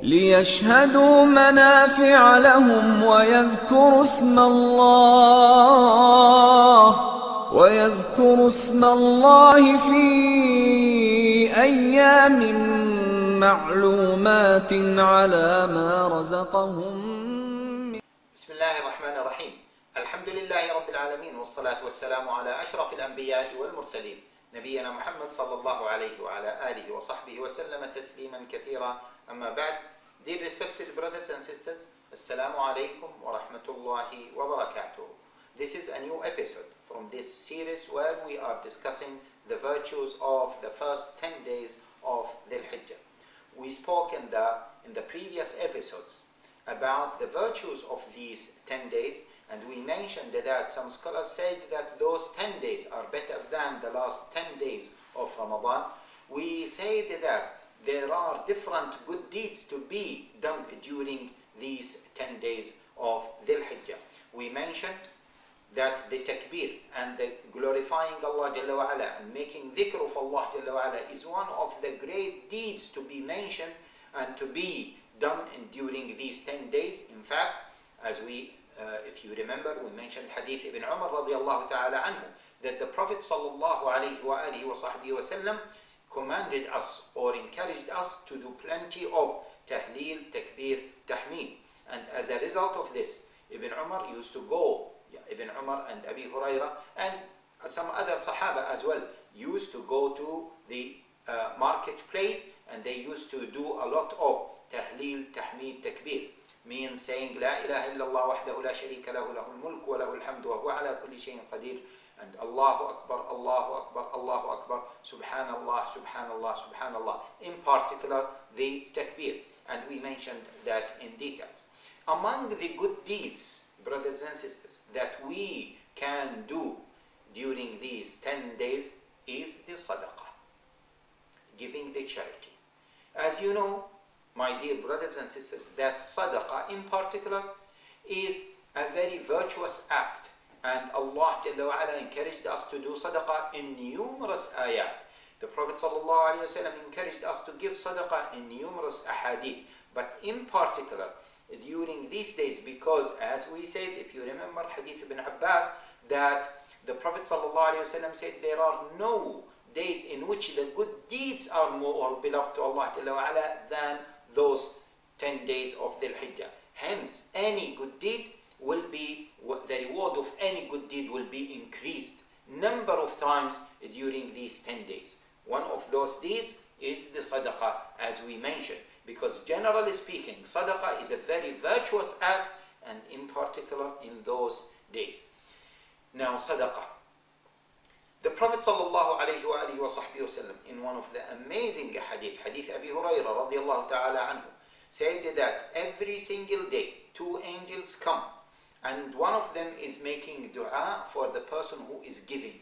ليشهدوا منافع لهم ويذكروا اسم الله في أيام معلومات على ما رزقهم. بسم الله الرحمن الرحيم. الحمد لله رب العالمين، والصلاة والسلام على أشرف الأنبياء والمرسلين نبينا محمد صلى الله عليه وعلى آله وصحبه وسلم تسليما كثيرا. أما بعد. Dear respected brothers and sisters, Assalamu alaikum wa rahmatullahi wa barakatuh. This is a new episode from this series where we are discussing the virtues of the first 10 days of Dhul Hijjah. We spoke in the previous episodes about the virtues of these 10 days, and we mentioned that some scholars said that those 10 days are better than the last 10 days of Ramadan. We said that there are different good deeds to be done during these 10 days of Dhul Hijjah. We mentioned that the takbir and the glorifying Allah Jalla wa Ala and making dhikr of Allah Jalla wa Ala is one of the great deeds to be mentioned and to be done during these 10 days. In fact, as if you remember, we mentioned Hadith Ibn Umar radiallahu ta'ala anhu, that the Prophet sallallahu alayhi wa alihi wa sahbihi wa sallam commanded us or encouraged us to do plenty of tahleel, takbir, tahmeed. And as a result of this, Ibn Umar used to go, Ibn Umar and Abi Huraira and some other Sahaba as well, used to go to the marketplace, and they used to do a lot of tahleel, tahmeed, takbir. Means saying La ilaha illallah wahdahu la sharika lahu, lahul mulk wa lahul hamdu wa huwa ala kulli shay'in qadir, and Allahu Akbar, Allahu Akbar, Allahu Akbar, Subhanallah, Subhanallah, Subhanallah. In particular, the takbir. And we mentioned that in details. Among the good deeds, brothers and sisters, that we can do during these 10 days is the sadaqah, giving the charity. As you know, my dear brothers and sisters, that sadaqah in particular is a very virtuous act. And Allah Jalla wa Ala encouraged us to do sadaqah in numerous ayat. The Prophet sallallahu alaihi wasallam encouraged us to give sadaqah in numerous ahadith. But in particular, during these days, because as we said, if you remember Hadith Ibn Abbas, that the Prophet sallallahu alaihi wasallam said there are no days in which the good deeds are more beloved to Allah Jalla wa Ala than those 10 days of Dhul Hijjah. Hence, any good deed will be, the reward of any good deed will be increased number of times during these 10 days. One of those deeds is the sadaqah, as we mentioned, because generally speaking, sadaqah is a very virtuous act, and in particular in those days. Now, sadaqah. The Prophet sallallahu alayhi wa alihi wa sahbihi wasallam, in one of the amazing hadith, Hadith Abi Huraira radiallahu ta'ala anhu, said that every single day 2 angels come, and one of them is making dua for the person who is giving,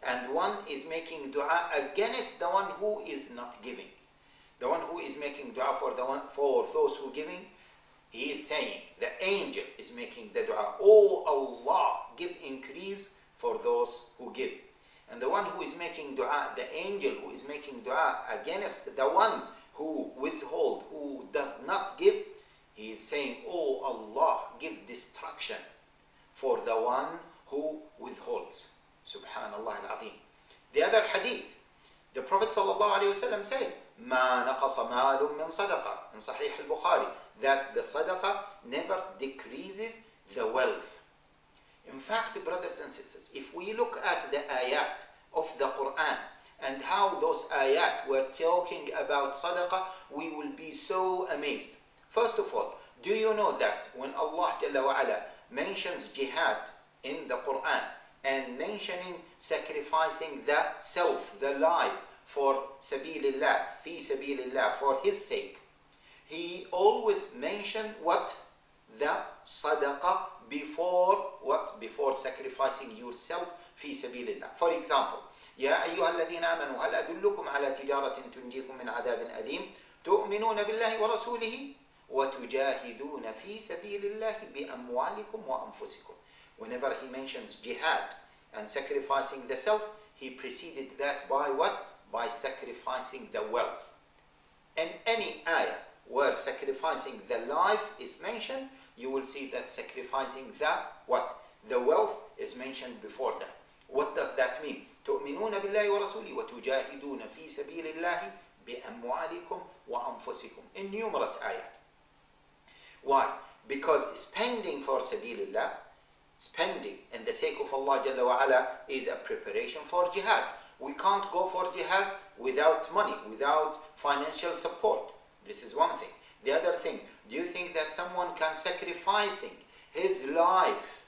and one is making dua against the one who is not giving. The one who is making dua for those who are giving, he is saying, the angel is making the dua, "Oh Allah, give increase for those who give." And the one who is making dua, the angel who is making dua against the one who withhold, who does not give, he is saying, "Oh Allah, give destruction for the one who withholds." Subhanallah al-Azim. The other hadith, the Prophet sallallahu alayhi wa sallam said, "Ma naqasa malun min sadaqah," in Sahih al-Bukhari, that the sadaqah never decreases the wealth. In fact, brothers and sisters, if we look at the ayat of the Quran and how those ayat were talking about sadaqah, we will be so amazed. First of all, do you know that when Allah Jalla wa Ala mentions jihad in the Quran and mentioning sacrificing the self, the life for sabilillah, fi sabilillah, for his sake, he always mentioned what? The sadaqah before what? Before sacrificing yourself fi sabilillah. For example, يا أيها الذين آمنوا هل أدلكم على تجارة تنجيكم من عذاب أليم تؤمنون بالله ورسوله وتجاهدون في سبيل الله بأموالكم وأنفسكم. Whenever he mentions jihad and sacrificing the self, he preceded that by what? By sacrificing the wealth. And any ayah where sacrificing the life is mentioned, you will see that sacrificing the what? The wealth is mentioned before that. What does that mean? تؤمنون بالله ورسوله وتجاهدون في سبيل الله بأموالكم وأنفسكم, in numerous ayat. Why? Because spending for sabilillah, spending in the sake of Allah Jalla wa Ala, is a preparation for jihad. We can't go for jihad without money, without financial support. This is one thing. The other thing, do you think that someone can sacrificing his life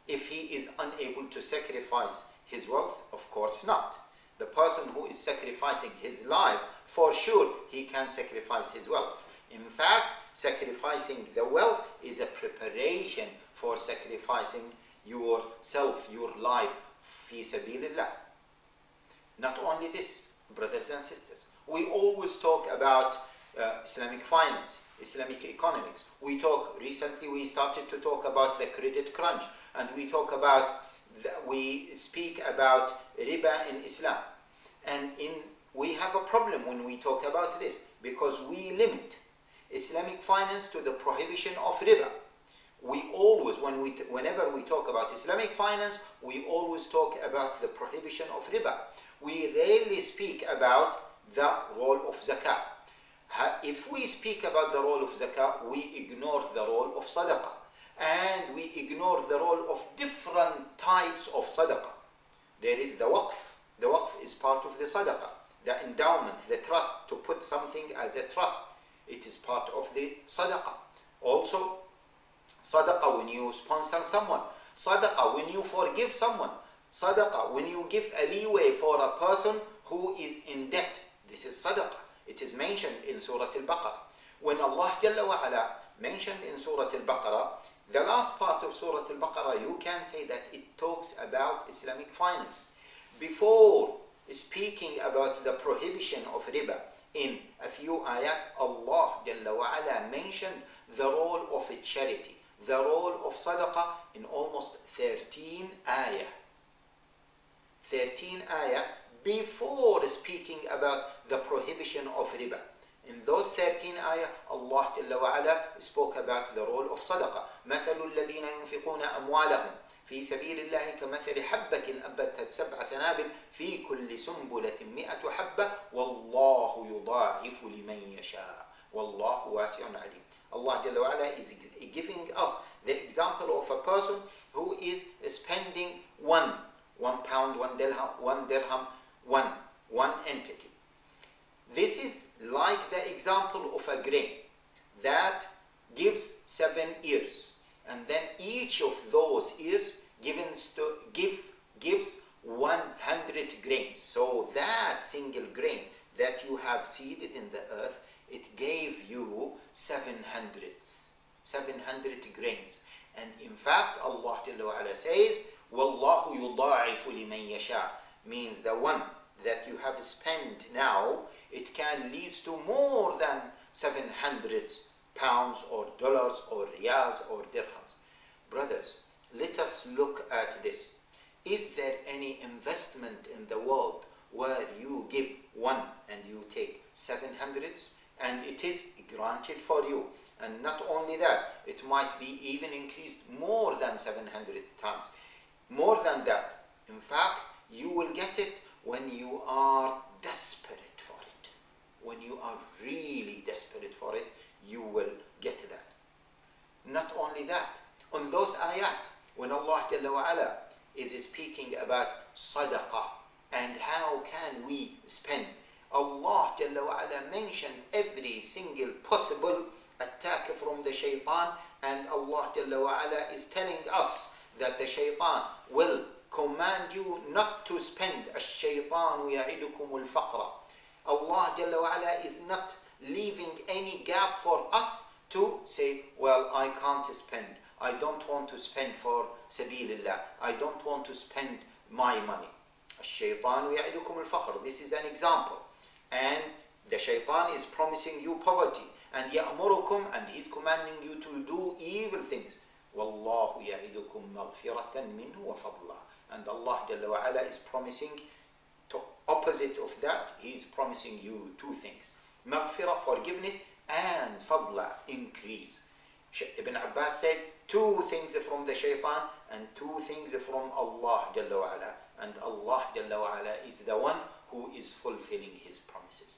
if he is unable to sacrifice his wealth? Of course not. The person who is sacrificing his life, for sure he can sacrifice his wealth. In fact, sacrificing the wealth is a preparation for sacrificing yourself, your life, fi sabilillah. Not only this, brothers and sisters, we always talk about Islamic finance, Islamic economics. Recently we started to talk about the credit crunch, and we speak about riba in Islam. And we have a problem when we talk about this, because we limit Islamic finance to the prohibition of riba. We always, whenever we talk about Islamic finance, we always talk about the prohibition of riba. We rarely speak about the role of zakah. If we speak about the role of zakah, we ignore the role of sadaqah. And we ignore the role of different types of sadaqah. There is the waqf. The waqf is part of the sadaqah. The endowment, the trust, to put something as a trust. It is part of the sadaqah. Also, sadaqah when you sponsor someone. Sadaqah when you forgive someone. Sadaqah when you give a leeway for a person who is in debt. This is sadaqah. It is mentioned in Surah Al-Baqarah. When Allah Jalla wa Ala mentioned in Surah Al-Baqarah, the last part of Surah Al-Baqarah, you can say that it talks about Islamic finance. Before speaking about the prohibition of riba, in a few ayat, Allah Jalla wa Ala mentioned the role of a charity, the role of sadaqah in almost 13 ayah. 13 ayah before speaking about the prohibition of riba. In those 13 ayah, Allah Jalla wa Ala spoke about the role of sadaqah. مثل الذين ينفقون أموالهم في سبيل الله كمثل حبة أنبتت 7 سنابل في كل سنبلة 100 حبة والله يضاعف لمن يشاء والله واسع عليم. Allah Jalla wa Ala is giving us the example of a person who is spending one pound, one dirham, one entity. This is like the example of a grain that gives 7 ears, and then each of those ears gives 100 grains. So that single grain that you have seeded in the earth, it gave you 700 grains. And in fact, Allah Jalla wa Ala says, وَاللَّهُ يُضَاعِفُ لِمَنْ يَشَاءُ, means the one that you have spent now, it can lead to more than 700 pounds or dollars or riyals or dirhams. Brothers, let us look at this. Is there any investment in the world where you give 1 and you take 700s and it is granted for you? And not only that, it might be even increased more than 700 times. More than that. In fact, you will get it when you are desperate for it. When you are really desperate for it, you will get that. Not only that, on those ayat, when Allah Jalla wa Ala is speaking about sadaqah and how can we spend, Allah Jalla wa Ala mentioned every single possible attack from the shaitan, and Allah Jalla wa Ala is telling us that the shaitan will command you not to spend. الشيطان يعدكم الفقر. Allah Jalla wa Ala is not leaving any gap for us to say, well, I can't spend. I don't want to spend for sabilillah. I don't want to spend my money. الشيطان يعدكم الفقر. This is an example. And the shaitan is promising you poverty. And يأمركم, and he's commanding you to do evil things. والله يعدكم مغفرة منه وفضلا. And Allah Jalla wa Ala is promising to opposite of that. He is promising you 2 things. Maghfirah, forgiveness, and fadla increase. Ibn Abbas said 2 things from the shaitan and 2 things from Allah Jalla wa Ala. And Allah Jalla wa Ala is the one who is fulfilling his promises.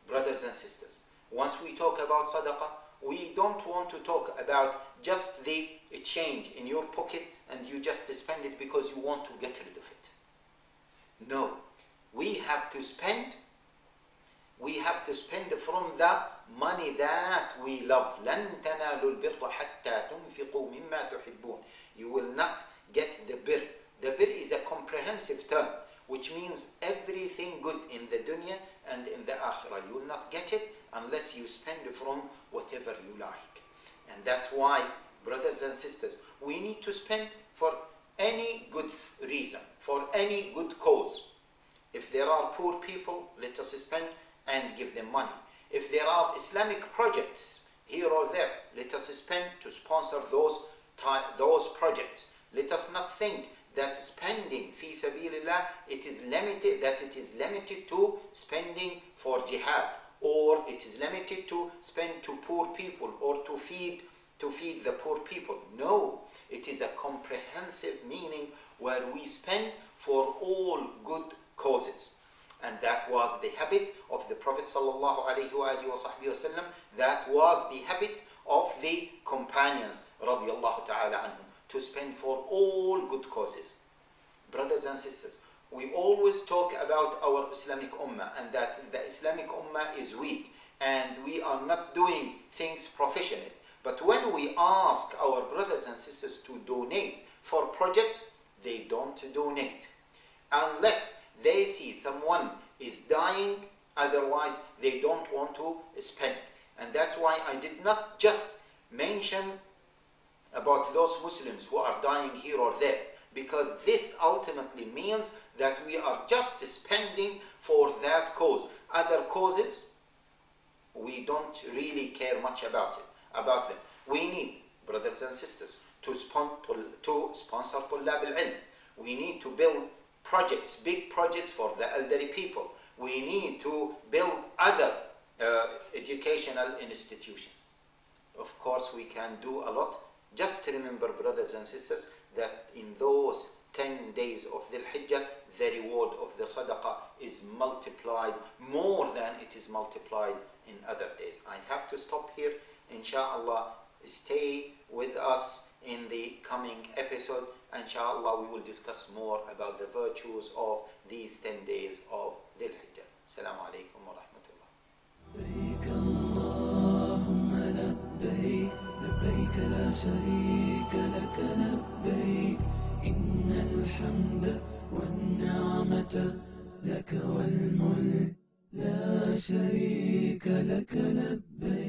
Brothers and sisters, once we talk about sadaqah, we don't want to talk about just the change in your pocket and you just spend it because you want to get rid of it. No, we have to spend from the money that we love. لَن تَنَالُوا الْبِرَّ حَتَّى تُنْفِقُوا مِمَّا تُحِبُّونَ. You will not get the birr. The birr is a comprehensive term, which means everything good in the dunya and in the akhirah. You will not get it unless you spend from whatever you like. And that's why, brothers and sisters, we need to spend for any good reason, for any good cause. If there are poor people, let us spend and give them money. If there are Islamic projects here or there, let us spend to sponsor those projects. Let us not think that spending fi sabilillah, it is limited to spending for jihad, or it is limited to spend to poor people or to feed the poor people. No, it is a comprehensive meaning where we spend for all good causes. And that was the habit of the Prophet sallallahu alaihi wasallam. That was the habit of the companions radiyallahu ta'ala anhum, to spend for all good causes. Brothers and sisters, we always talk about our Islamic Ummah and that the Islamic Ummah is weak and we are not doing things professionally. But when we ask our brothers and sisters to donate for projects, they don't donate unless they see someone is dying. Otherwise, they don't want to spend. And that's why I did not just mention about those Muslims who are dying here or there, because this ultimately means that we are just spending for that cause. Other causes, we don't really care much about them. We need, brothers and sisters, to sponsor Tullab al-Ilm. We need to build projects, big projects for the elderly people. We need to build other educational institutions. Of course, we can do a lot. Just remember, brothers and sisters, that in those 10 days of Dhul Hijjah, the reward of the sadaqah is multiplied more than it is multiplied in other days. I have to stop here. Inshallah, stay with us in the coming episode. Inshallah, we will discuss more about the virtues of these 10 days of Dhul Hijjah. Assalamu alaikum wa rahmatullah. لبيك اللهم لبيك لبيك لا شريك لك لبيك إن الحمد والنعمة لك والملك لا شريك لك لبيك